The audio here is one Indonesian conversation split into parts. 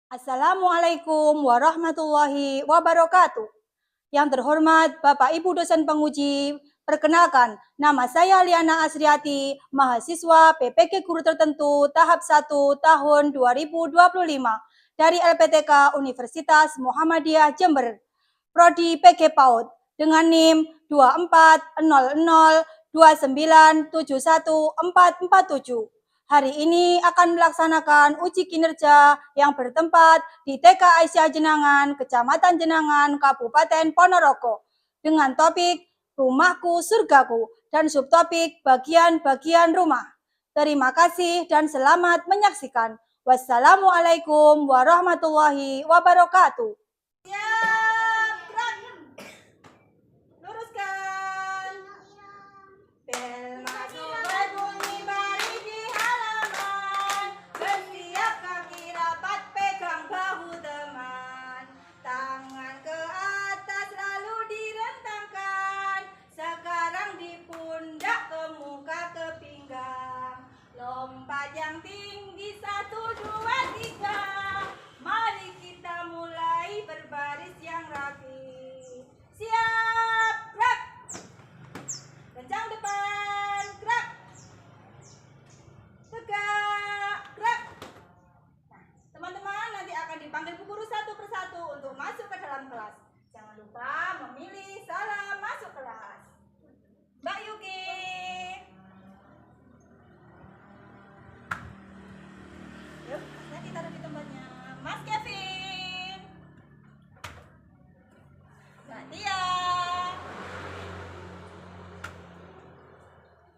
Assalamualaikum warahmatullahi wabarakatuh. Yang terhormat Bapak Ibu dosen penguji, perkenalkan nama saya Liana Asriati, mahasiswa PPG Guru Tertentu tahap 1 tahun 2025 dari LPTK Universitas Muhammadiyah Jember, Prodi PG PAUD dengan NIM 24002971447. Hari ini akan melaksanakan uji kinerja yang bertempat di TK Aisyah Jenangan, Kecamatan Jenangan, Kabupaten Ponorogo, dengan topik Rumahku Surgaku dan subtopik Bagian-bagian rumah. Terima kasih dan selamat menyaksikan. Wassalamualaikum warahmatullahi wabarakatuh. Luruskan. Bel masuk berbunyi balik di halaman. Bersiap kaki rapat pegang bahu teman. Tangan ke atas lalu direntangkan. Sekarang di pundak, ke muka, ke pinggang. Lompat yang tinggi 1, 2, 3. Mari kita mulai berbaris yang rapi. Siap, gerak. Kencang depan, gerak. Tegak, gerak. Nah, teman-teman nanti akan dipanggil Bu Guru satu persatu untuk masuk ke dalam kelas. Jangan lupa memilih salam masuk kelas. Mbak Yuki. Yuk, masnya ditaruh di tempatnya. Mas Kevin. Mbak Tia.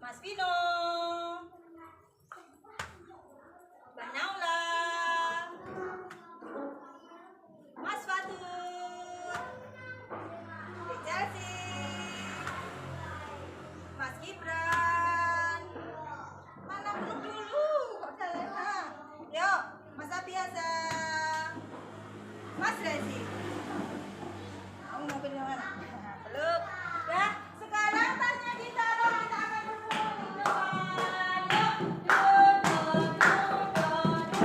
Mas Vino. Mbak Naula. Mas Fatur. Dek Chelsea. Mas Gibran. Mana peluk dulu? Kok Selena? Yuk, Mas Abiasa. Mas Rezi. Kamu mau pilih mana? Nah, peluk. Ya, sekarang tasnya ditaruh, kita akan berpuluh di depan. Yuk,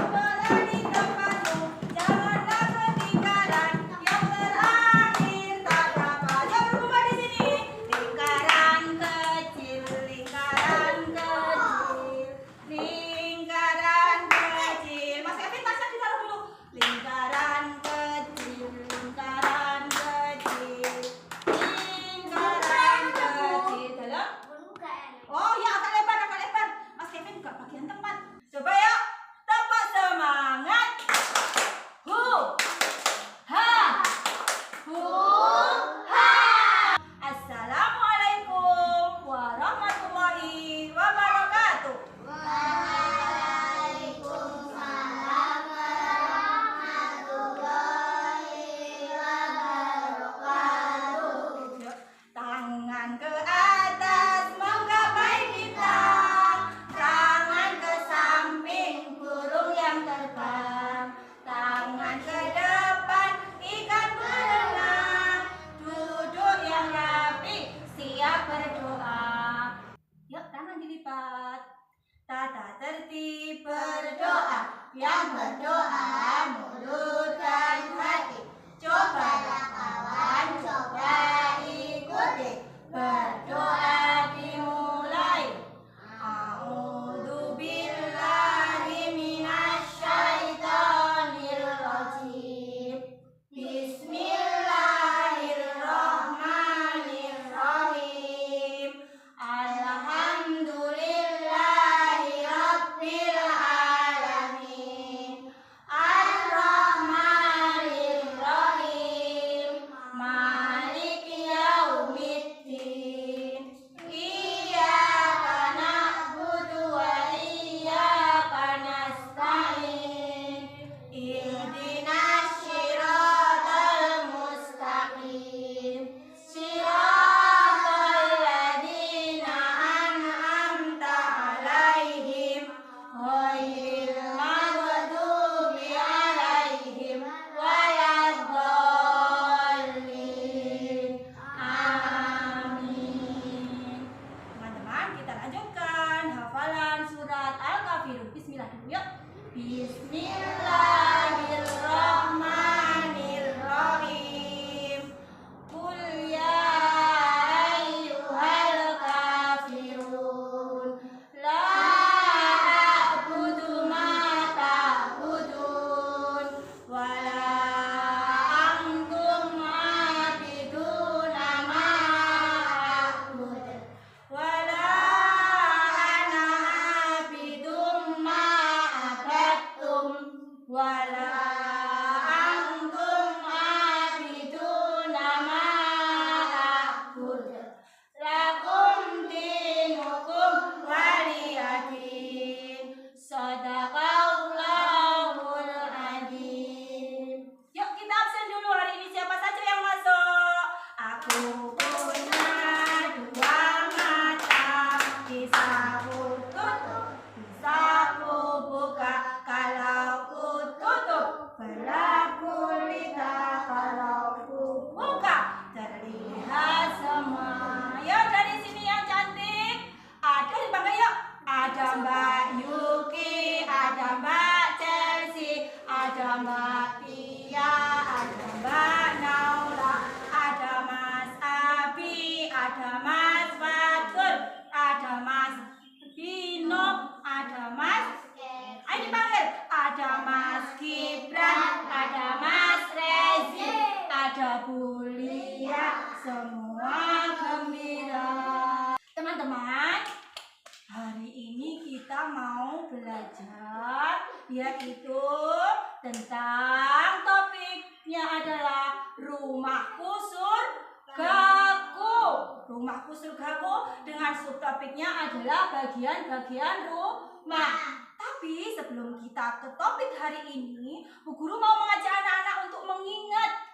lari tempatmu, janganlah ketinggalan. Yang terakhir tak dapat. Yuk, berkumpul di sini. Lingkaran kecil, lingkaran kecil, lingkaran kecil. Mas Kevin, tasnya ditaruh dulu. Lingkaran kecil, ada Mbak Tia, ada Mbak Naula, ada Mas Abi, ada Mas Fatul, ada Mas Bino, ada Mas ayo dipanggil, ada Mas Gibran, ada Mas Rezi, ada Bu Lia, semua gembira. Teman-teman, hari ini kita mau belajar yaitu tentang topiknya adalah rumahku surgaku. Rumahku surgaku dengan subtopiknya adalah bagian-bagian rumah. Tapi sebelum kita ke topik hari ini, Bu Guru mau mengajak anak-anak untuk mengingat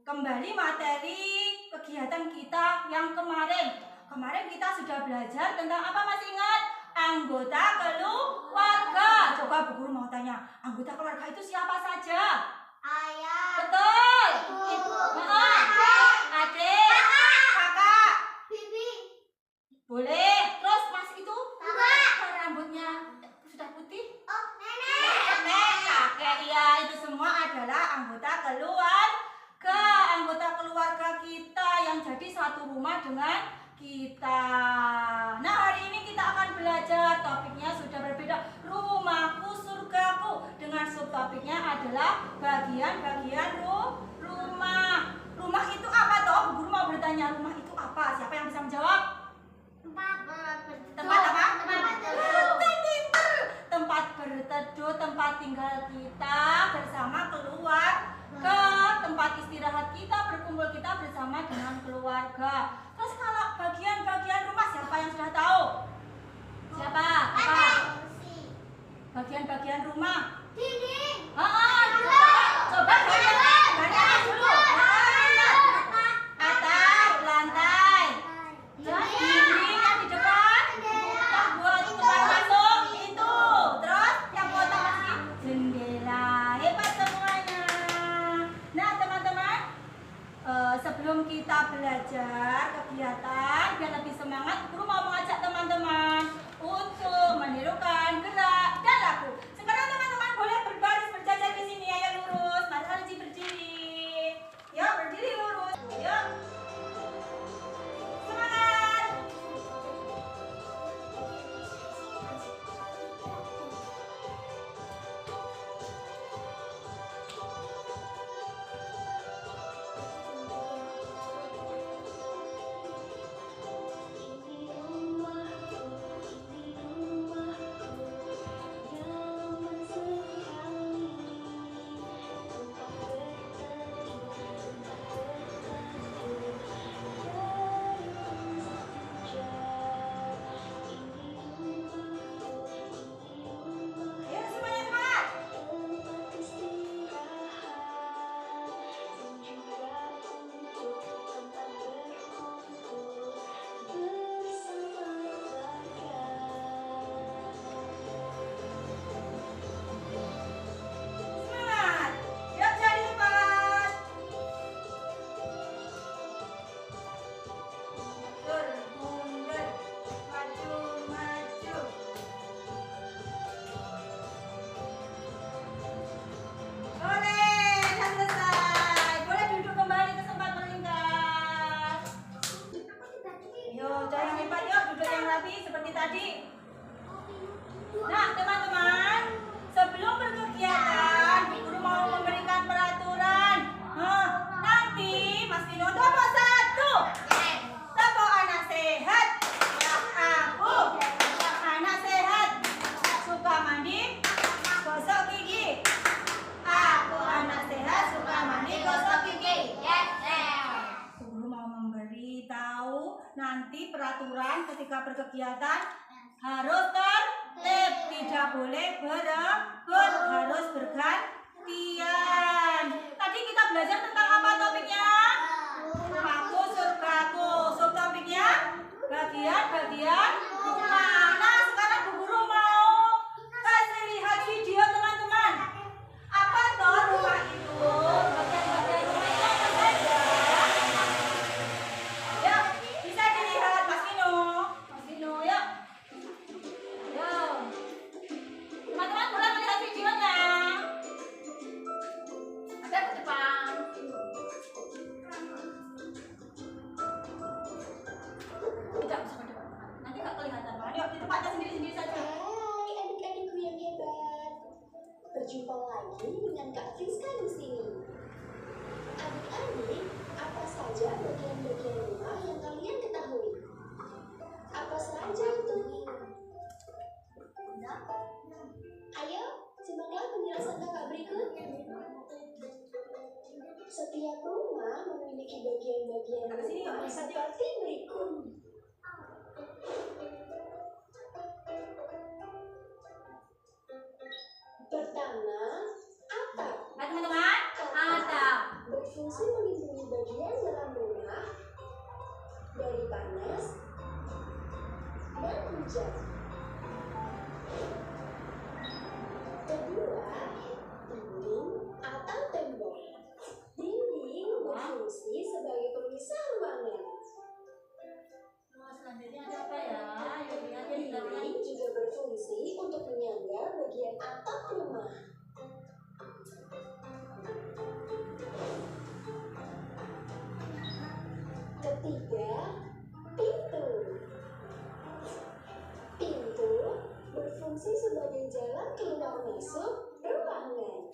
kembali materi kegiatan kita yang kemarin. Kemarin kita sudah belajar tentang apa, masih ingat? Anggota keluarga. Coba Bu Guru mau tanya, anggota keluarga itu siapa saja? Ayah. Betul. Ibu. Adik. Kakak. Bibi. Boleh. Terus Mas itu? Kakak. Rambutnya sudah putih? Oh, nenek. Nenek, kakek, ya itu semua adalah anggota keluarga. Anggota keluarga kita yang jadi satu rumah dengan kita. Nah, hari ini kita akan belajar, topiknya sudah berbeda, rumahku surgaku, dengan subtopiknya adalah bagian-bagian rumah. Rumah itu apa toh? Bu Guru mau bertanya, rumah itu apa? Siapa yang bisa menjawab? Tempat apa? Tempat berteduh, tempat tinggal kita bersama keluarga, tempat istirahat kita, berkumpul kita bersama dengan keluarga. Terus kalau bagian-bagian rumah siapa yang sudah tahu? Siapa? Apa? Bagian-bagian rumah. Dinding. Coba kalian dulu. Atap, lantai. Terus dinding yang di depan. Yang buat keluar masuk itu. Terus yang buat masih jendela. Hebat semuanya. Nah teman-teman, sebelum kita belajar kegiatan biar lebih semangat, Guru mau mengajak teman-teman untuk menirukan gerak dan laku. Sekarang teman-teman boleh berbaris berjajar di sini, ayo lurus. Mari Arji berdiri. Yuk berdiri lurus. Yuk. Semangat. Seperti tadi. Nah, teman-teman, sebelum berkegiatan, Guru mau memberikan peraturan. Nanti Mas Vino nomor 1. Siapa anak sehat? Aku. Anak sehat. Suka mandi, gosok gigi. Aku anak sehat, suka mandi, gosok gigi. Yes. Guru mau memberitahu nanti peraturan ketika berkegiatan harus tertib, tidak boleh berebut, harus bergantian. Tadi kita belajar tentang apa topiknya? Rumahku surgaku. Subtopiknya bagian-bagian rumah. Nah, sekarang Bu Guru mau kasih lihat video teman-teman. Apa toh rumah itu? Bagian-bagian rumah itu apa saja? Yuk, bisa dilihat Mas Vino. Mas Vino, yuk. Yuk. Teman-teman boleh melihat videonya. Sudah ke depan. Tidak usah ke depan. Nanti nggak kelihatan. Yuk di tempatnya sendiri-sendiri saja. Hai adik-adikku yang hebat. Berjumpa lagi dengan Kak Friska di sini. Adik-adik, apa saja bagian-bagian rumah yang kalian ketahui? Apa saja itu? Ayo, simaklah penjelasan kakak berikut. Setiap rumah memiliki bagian-bagian rumah seperti berikut. Pertama, atap. Nah teman-teman, atap. Berfungsi melindungi bagian dalam rumah dari panas dan hujan. Kedua, dinding atau tembok. Dinding berfungsi sebagai pemisah ruangan. Selanjutnya ada apa ya? Yuk lihat ya di belakang. Dinding juga berfungsi untuk menyangga bagian atap rumah. Ketiga, pintu. Pintu berfungsi sebagai jalan keluar masuk ruangan.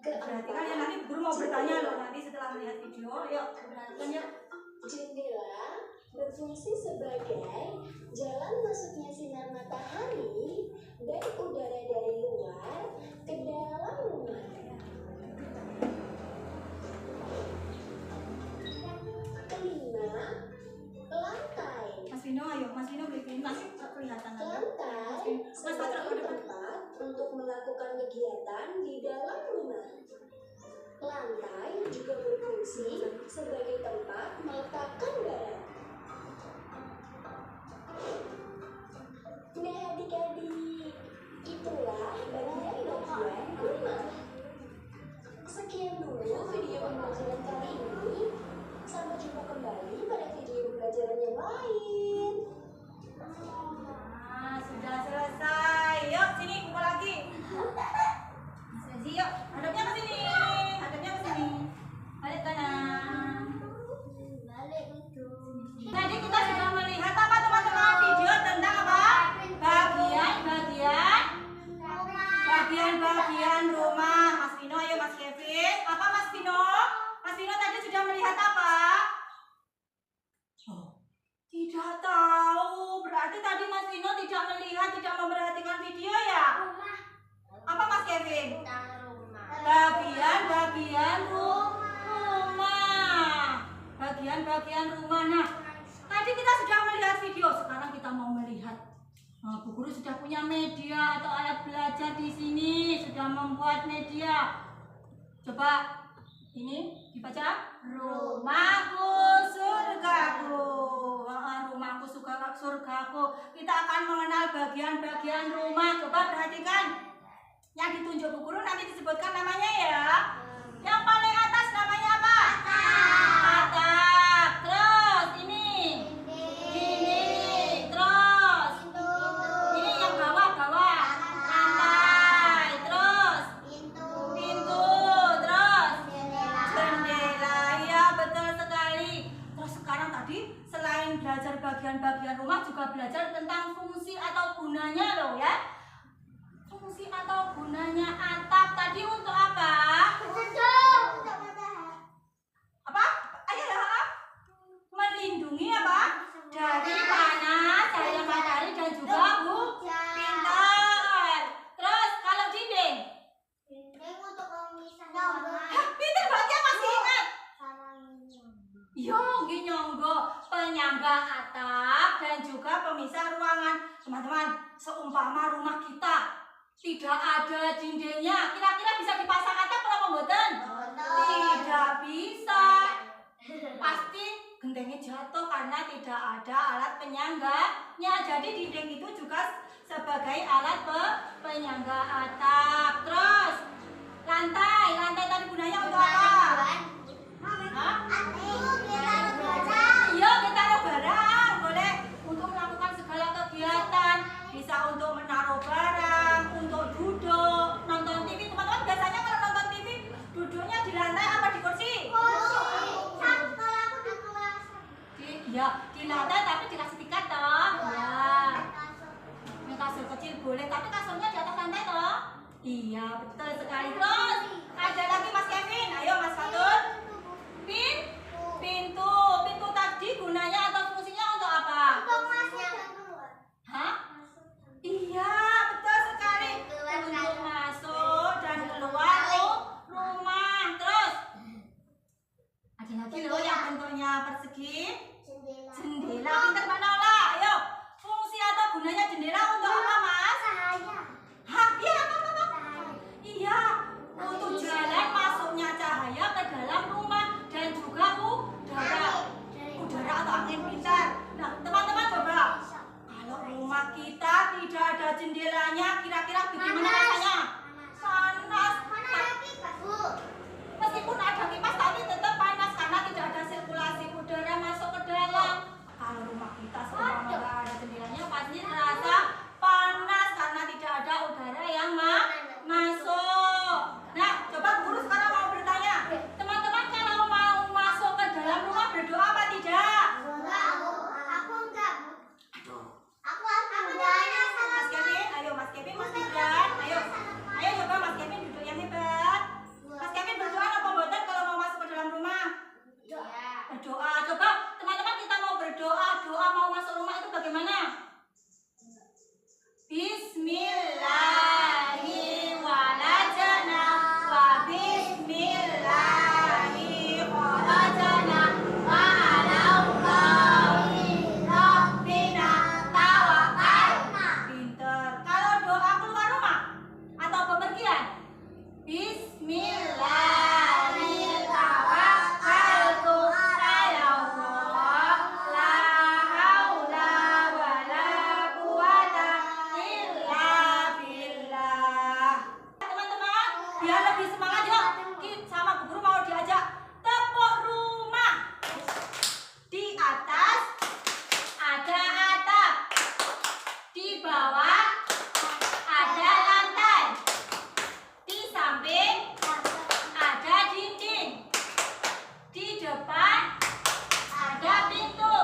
Perhatikan ya, nanti guru mau bertanya loh nanti setelah melihat video. Yuk perhatikan yuk. Jendela berfungsi sebagai jalan masuknya sinar matahari dan udara dari luar ke dalam rumah. Kelima, lantai. Mas Vino, ayo Mas Vino beliin masih kelihatan aja. Lantai Mas Patra sebagai udah tempat untuk melakukan kegiatan di dalam rumah. Lantai juga berfungsi sebagai tempat meletakkan barang. Nah adik-adik, itulah bagian-bagian rumah. Sekian dulu video pembelajaran kali ini. Sampai jumpa kembali pada video pembelajaran yang lain. Nah, sudah selesai. Yuk sini kumpul lagi. Mas Rezi, yuk hadapnya ke sini. Hadapnya ke sini. Balik kanan. Tadi kita sudah melihat apa teman-teman? Video tentang apa? Bagian rumah. Mas Vino, ayo Mas Kevin. Apa Mas Vino? Mas Vino tadi sudah melihat apa? Oh, tidak tahu. Berarti tadi Mas Vino tidak melihat, tidak memperhatikan video ya? Apa Mas Kevin? Bagian-bagian rumah. Bagian-bagian rumah. Nah, tadi kita sudah melihat video. Sekarang kita mau melihat. Nah, Bu Guru sudah punya media atau alat belajar di sini. Sudah membuat media. Coba ini dibaca. Rumahku surgaku. Rumahku surgaku. Kita akan mengenal bagian-bagian rumah. Coba perhatikan. Yang ditunjuk Bu Guru nanti disebutkan namanya ya. Yang paling atas namanya apa? Atap. Terus ini. Dinding. Terus ini yang bawah-bawah. Lantai. Terus pintu. Terus jendela. Ya betul sekali. Terus sekarang tadi selain belajar bagian-bagian rumah juga belajar tentang fungsi atau gunanya loh ya. Fungsi atau gunanya atap tadi untuk apa? Apa? Ayo ya. Melindungi apa? Dari panas, cahaya matahari dan juga pintar. Terus kalau dinding? Hah, pintar banget ya masih ingat? Yo, nyonggo penyangga atap dan juga pemisah ruangan. Teman-teman, seumpama rumah kita tidak ada dindingnya, kira-kira bisa dipasang atap atau mboten? Tidak bisa. Pasti gentengnya jatuh karena tidak ada alat penyangganya. Jadi dinding itu juga sebagai alat penyangga atap. Terus lantai tadi gunanya untuk apa? Hah? Iya, kita taruh barang. Boleh untuk melakukan segala kegiatan. Bisa untuk menaruh barang. kecil boleh, tapi kasurnya di atas lantai toh? Iya, betul sekali. Terus ada lagi Mas Kevin. Ayo Mas Fatur. Pintu. Pintu tadi gunanya atau fungsinya untuk apa? Untuk masuk dan keluar. Hah? Iya, betul sekali. Untuk masuk dan keluar rumah. Terus ada lagi loh yang bentuknya persegi. Jendela. Pinter Mbak Naula. Ayo. Fungsi atau gunanya jendela untuk apa, Mas? Cahaya. Hah? Iya, apa? Cahaya. Iya. Untuk jalan masuknya cahaya ke dalam rumah dan juga udara atau angin pintar. Nah, teman-teman coba. Kalau rumah kita tidak ada jendelanya, kira-kira bagaimana rasanya? Panas. Mana ada kipas, Bu? Meskipun ada kipas tapi tetap panas karena tidak ada sirkulasi udara masuk ke dalam. Kalau rumah kita seumpama nggak ada jendelanya pasti terasa panas karena tidak ada udara yang masuk. Nah, coba guru sekarang mau bertanya. Teman-teman kalau mau masuk ke dalam rumah berdoa apa tidak? Enggak, Bu. Aku enggak, Bu. Aku doanya sama Mas Kevin, ayo Mas Kevin, Mas Gibran, ayo coba Mas Kevin duduk yang hebat. Mas Kevin berdoa apa mboten kalau mau masuk ke dalam rumah? Berdoa. Coba teman-teman kita mau berdoa, doa mau masuk rumah itu bagaimana? Bismillahirrahmanirrahim. Wa bismillahirrahmanirrahim. Wa ala Allahi rabbina tawakkalna. Pinter. Kalau doa keluar rumah atau bepergian? Bismillahirrahmanirrahim. La haula wala quwata illa billah. Teman-teman, biar lebih semangat yuk. Sama Bu Guru mau diajak tepuk rumah. Di atas ada atap. Di bawah ada lantai. Di samping ada dinding. Di depan ada pintu.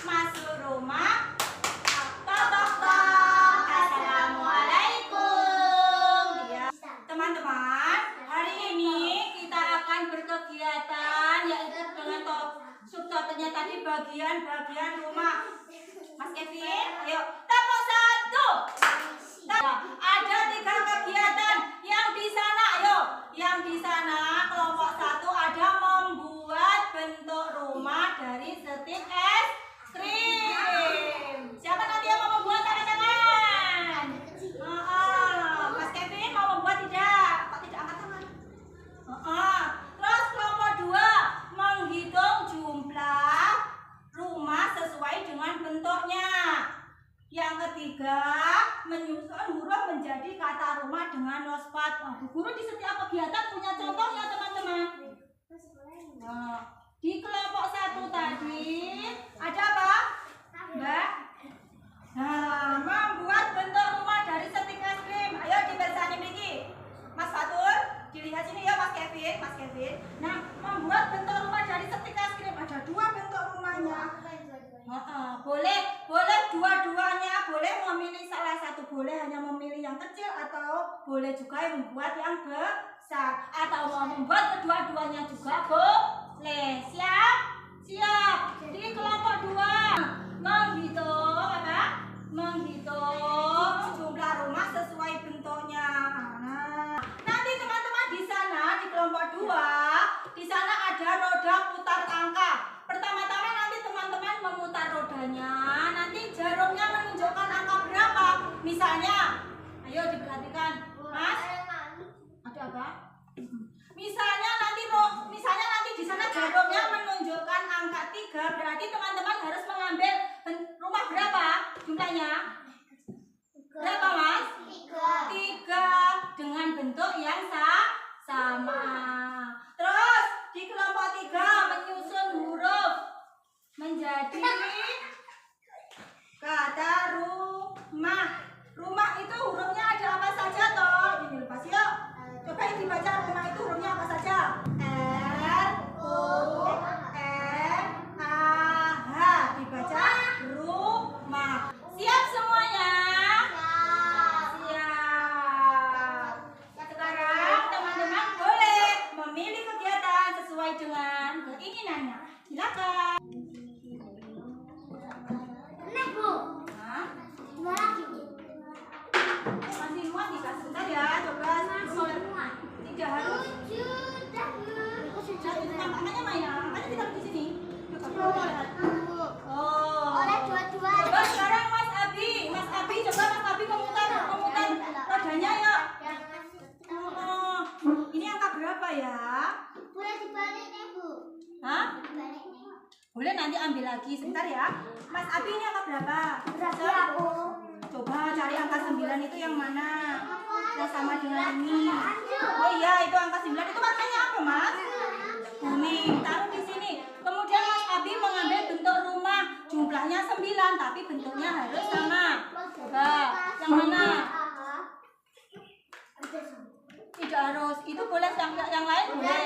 Masuk rumah. Tok tok tok. Assalamualaikum. Ya. Teman-teman, hari ini kita akan berkegiatan yaitu dengan subtopiknya tadi bagian-bagian rumah. Mas Kevin, ayo tepuk satu. Nah, ada 3 kegiatan yang di sana. Ayo, yang di sana kelompok 1 ada membuat bentuk rumah dari stik es krim. Siapa nanti yang mau membuat angkat tangan? Mas Kevin mau membuat tidak? Kok tidak angkat tangan? Terus kelompok 2 menghitung jumlah rumah sesuai dengan bentuknya. Yang ketiga, menyusun huruf menjadi kata rumah dengan nospat. Bu Guru di setiap kegiatan punya contohnya teman-teman. Nah, di kelompok 1 tadi ada apa, Mbak? Nah, membuat bentuk rumah dari stik es krim. Ayo dibersani Miki. Mas Fatur, dilihat sini ya Mas Kevin. Nah, membuat bentuk rumah dari stik es krim. Ada 2 bentuk rumahnya. Boleh dua-duanya, boleh memilih salah satu, boleh hanya memilih yang kecil atau boleh juga membuat yang besar atau mau membuat kedua-duanya juga boleh. Siap? Di kelompok 2 menghitung apa? Menghitung jumlah rumah sesuai bentuknya. Nah, nanti teman-teman di sana di kelompok 2 di sana ada roda putar angka. Pertama-tama nanti teman-teman memutar rodanya, nanti jarumnya menunjukkan angka berapa. Misalnya, ayo diperhatikan, Mas. Ada apa? Misalnya nanti di sana jarumnya menunjukkan angka 3, berarti teman-teman harus mengambil rumah berapa jumlahnya? Berapa, Mas? 3 dengan bentuk yang sama. Terus di kelompok 3 menyusun huruf menjadi kata rumah. Rumah itu hurufnya ada apa saja toh? Ini lepas yuk. Coba yang dibaca rumah itu hurufnya apa saja? R, U, M, A, H. Dibaca rumah. Siap semuanya? Oh. Oleh dua-dua. Coba sekarang Mas Abi coba Mas Abi komutan rodanya ya. Oh, ini angka berapa ya? Boleh dibalik nih, Bu. Hah? Dibalik nih. Boleh nanti ambil lagi sebentar ya. Mas Abi ini angka berapa? Berarti aku. Coba cari angka 9 itu yang mana? Yang sama dengan ini. Oh iya, itu angka 9 itu warnanya apa, Mas? Kuning. Taruh di sini. Kemudian Mas Abi mengambil bentuk rumah. Jumlahnya 9, tapi bentuknya harus sama. Coba, yang mana? Tidak harus. Itu boleh yang lain boleh.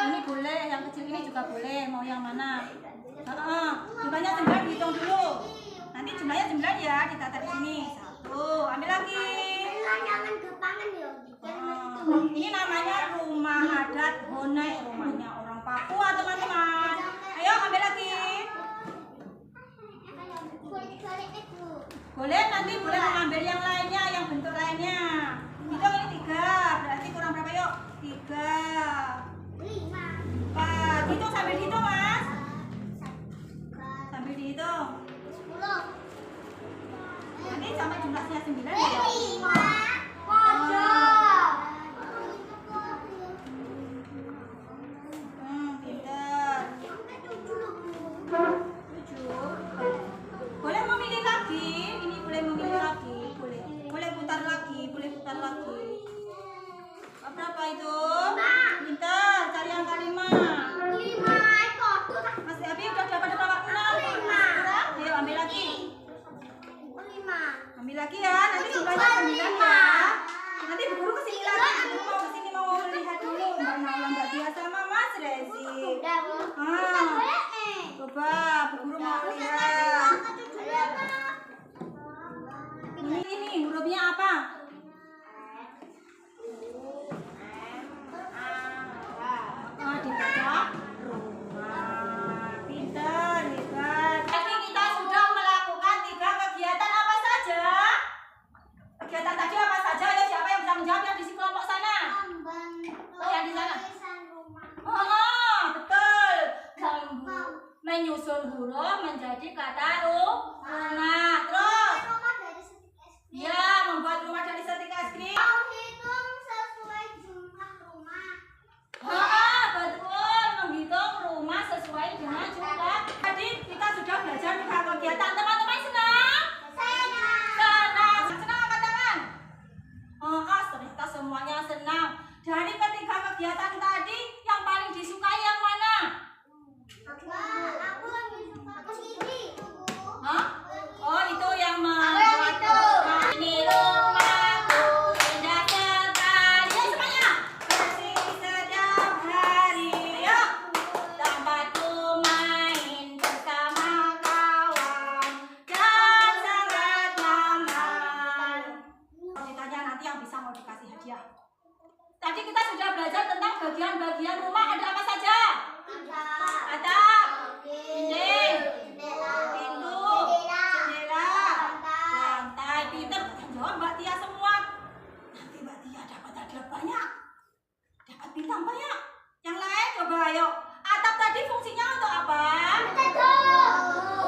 Ini boleh, yang kecil ini juga boleh. Mau yang mana? Jumlahnya 9 dihitung dulu. Nanti jumlahnya 9 ya, ditata di sini. 1, ambil lagi. Jangan gepangan ya. Ini namanya rumah adat Honai, rumahnya orang Papua, teman-teman. Ayo ambil lagi. Boleh dibalik nih, Bu. Boleh, nanti boleh mengambil yang lainnya, yang bentuk lainnya. Hitung ini 3, berarti kurang berapa yuk? 3, 5. 4. Hitung sambil dihitung, Mas. Sambil dihitung. 10. Nanti sampai jumlahnya 9 ya. 5. Pojok. Pinter. 7. Boleh memilih lagi. Ini boleh memilih lagi. Boleh putar lagi. Berapa itu? Pinter. Cari angka 5. 5. Mas Abi udah dapat berapa? 6. Kurang? Ayo ambil lagi. 5. Ambil lagi ya. Nanti jumlahnya 9 ya. Nanti Bu Guru kesini lagi. Bu Guru mau kesini mau lihat dulu Mbak Nala, Mbak Dia sama Mas Rezi. Udah, Bu. Coba Bu Guru mau lihat. Ini hurufnya apa? Dibaca rumah. Pinter, hebat. Jadi kita sudah melakukan 3 kegiatan apa saja? Kegiatan tadi apa saja? Ya siapa yang bisa menjawab yang di kelompok sana? Oh, yang di sana. Oh, betul. Menyusun huruf menjadi kata rumah. Terus? Ya, membuat rumah dari setik es krim. Betul, menghitung rumah sesuai dengan jumlah. Tadi kita sudah belajar 3 kegiatan. Teman-teman senang? Senang. Senang angkat tangan. Ternyata semuanya senang. Dari ketiga kegiatan tadi, yang paling disukai yang mana? Hah? Oh, itu yang membuat rumah. Ini rumahku indah sekali. Yuk semuanya. Bersih setiap hari. Yuk. Tempatku main bersama kawan dan sangat nyaman. Ditanya nanti yang bisa mau dikasih hadiah. Tadi kita sudah belajar tentang bagian-bagian rumah. Ada apa saja? Atap, dinding, pintu, jendela, lantai. Pinter. Jawab Mbak Tia semua. Nanti Mbak Tia dapat hadiah banyak. Dapat bintang banyak. Yang lain coba ayo. Atap tadi fungsinya untuk apa?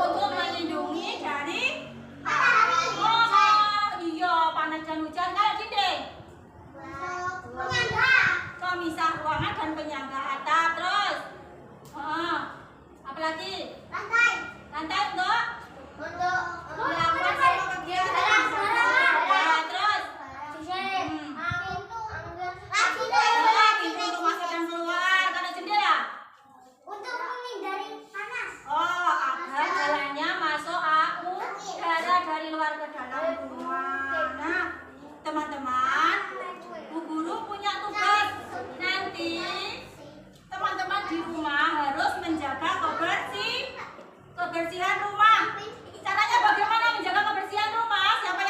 Untuk melindungi dari iya, panas dan hujan. Kalau dinding pemisah ruangan dan penyangga atap. Terus apa lagi? Lantai untuk melakukan semua kegiatan. Terus pintu untuk masuk dan keluar. Kalau jendela agar jalannya masuk udara dari luar ke dalam rumah. Nah, teman-teman, Bu Guru punya tugas. Nanti teman-teman di rumah harus menjaga kebersihan rumah. Caranya bagaimana menjaga kebersihan rumah? Siapa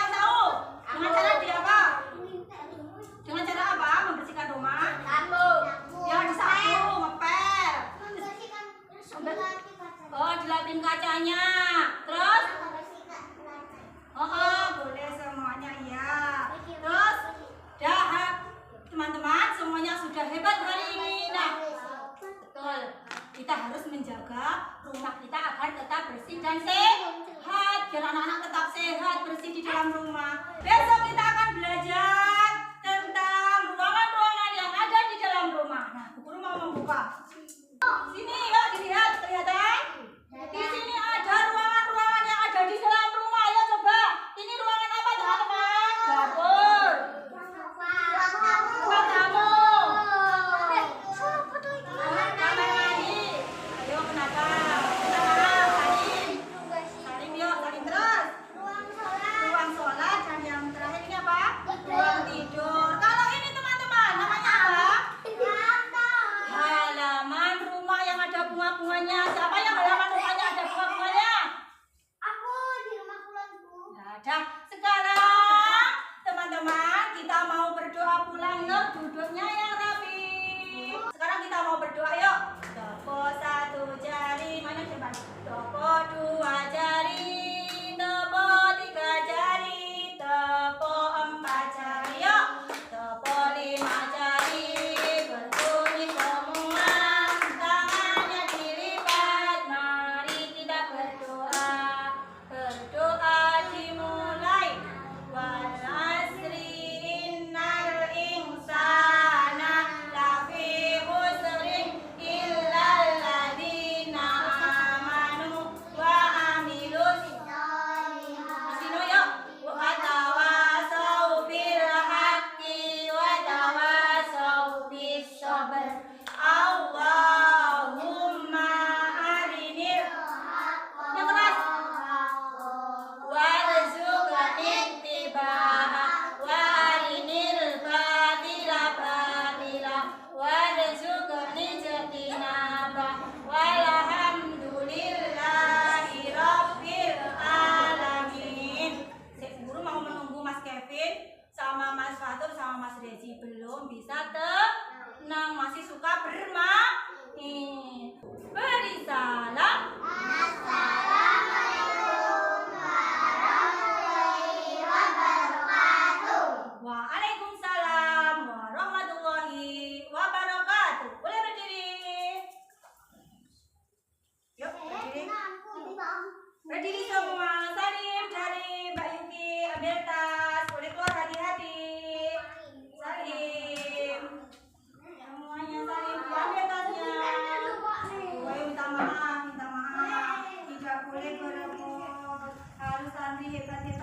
Fatur sama Mas Rezi belum bisa tenang, masih suka bermain. Beri salam. Waalaikumsalam warahmatullahi wabarakatuh. Boleh berdiri. Yuk berdiri. Berdiri semua. Salim dari Mbak Yuki. Ambil tas. Boleh keluar hati-hati. Salim. Semuanya salim. Ambil tasnya. Boleh minta maaf. Tidak boleh berebut. Harus santri hebat-hebat.